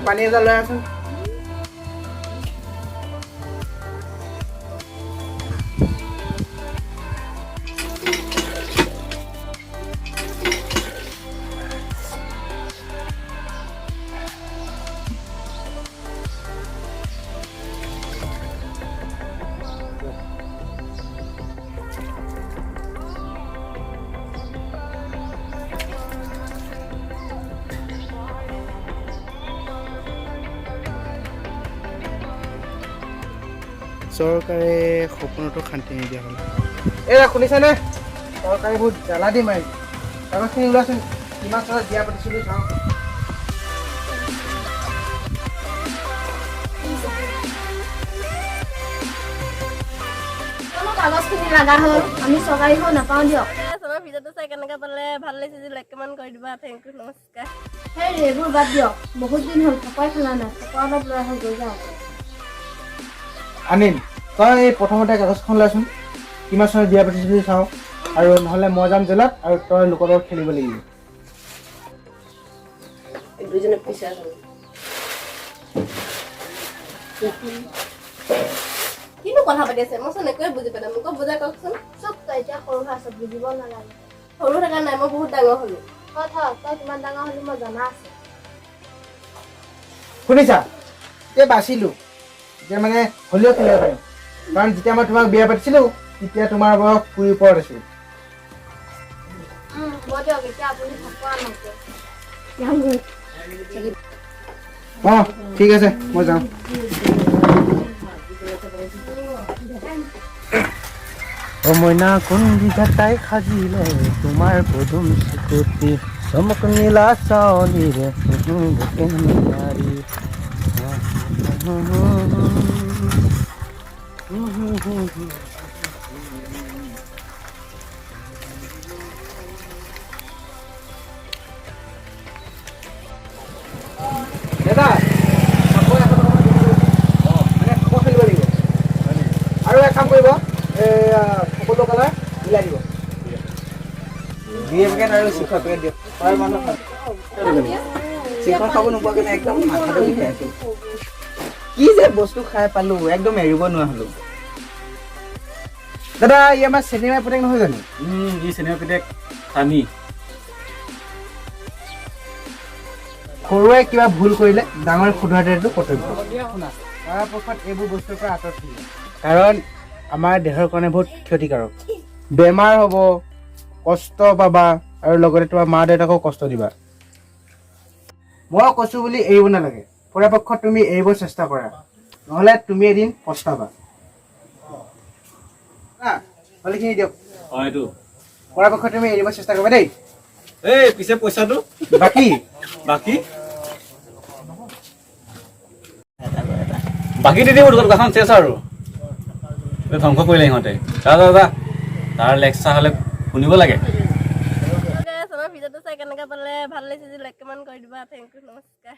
পানী এটা লৈ আছোন চৰকাৰে সপোনতো শান্তি নিদিয়া হ'ল এৰা শুনিছানে চৰকাৰে বহুত জ্বালা দি মাৰি কাগজখিনি ওলাচোন কিমান চনত বিয়া পাতিছিলোঁ চাওঁ কাগজখিনি লাগা হ'ল আমি চৰকাৰী হৈ নাপাওঁ দিয়ক চবৰ ভিডিঅ'টো চাই কেনেকৈ পালে ভাল লাগিছে যদি লাইক কমেণ্ট কৰি দিবা থেংক ইউ নমস্কাৰ সেই এইবোৰ বাদ দিয়ক বহুত দিন হ'ল থকাই খানা নাই থকা অলপ লৈ আহোঁ গৈ যাওঁ আনিম তই এই প্ৰথমতে কাগজখন লোৱাচোন কিমান চনত বিয়া পাতিছিলোঁ চাওঁ আৰু নহ'লে মই যাম জেলত আৰু তই লোকৰ লগত খেলিব লাগিব দুইজনে পইচা কিনো কথা পাতি আছে মই চোন একোৱে বুজি পাইছোঁ মোক বুজাই কওকচোন চব তই এতিয়া সৰু হৈ আছ বুজিব নালাগে সৰু থকা নাই মই বহুত ডাঙৰ হ'লোঁ তই কিমান ডাঙৰ হ'লি মই জনা আছে শুনিছা এতিয়া বাচিলোঁ এতিয়া মানে হ'লেও খেলিব পাৰিম কাৰণ যেতিয়া মই তোমাক বিয়া পাতিছিলোঁ তেতিয়া তোমাৰ বয়স 20 ওপৰত আছিল হ'ব দিয়ক এতিয়া আপুনি থকা নাকে অঁ ঠিক আছে মই যাওঁ মইনা কোনদিঘা তাই সাজিলে তোমাৰ পদুম চিকুটি চমক নীলা চাৱনীৰে নাৰী দাদা খেলিব লাগিব আৰু এক কাম কৰিব সকলো কালাৰ মিলাই দিব বিয়ে পেকেট আৰু চিখৰ পেকেট দিয়ক তাৰ মানুহ চিখৰ খাব নোপোৱাকৈ একদম মাথাটো বিষাই আছিল কি যে বস্তু খাই পালো একদম এৰিব নোৱাৰা হলো দাদা ই আমাৰ চিনেমা পুতেক নহয় জানো ই চিনেমা পুতেক আমি সৰুৱে কিবা ভুল কৰিলে ডাঙৰে শুধৰাটো কৰ্তব্য শুনা পৰাপক্ষত এইবোৰ বস্তুৰ পৰা আঁতৰত থাকিব কাৰণ আমাৰ দেহৰ কাৰণে বহুত ক্ষতিকাৰক বেমাৰ হ'ব কষ্ট পাবা আৰু লগতে তোমাৰ মা দেউতাকো কষ্ট দিবা মই কৈছো বুলি এৰিব নালাগে পৰাপক্ষত তুমি এৰিব চেষ্টা কৰা নহ'লে তুমি এদিন পস্তাবা ভালেখিনি দিয়ক হয়তো পৰাপক্ষত তুমি এৰিব চেষ্টা কৰিবা দেই এই পিছে পইচাটো বাকী বাকী বাকী দি দিব দোকানখন চেচ আৰু ধ্বংস কৰিলে সিহঁতে দাদা তাৰ লেকচাৰ হ'লে শুনিব লাগে চবৰ ভিডিঅ'টো চাই কেনেকৈ পালে ভাল লাগিছে যদি লাইক কমেণ্ট কৰি দিবা থেংক ইউ নমস্কাৰ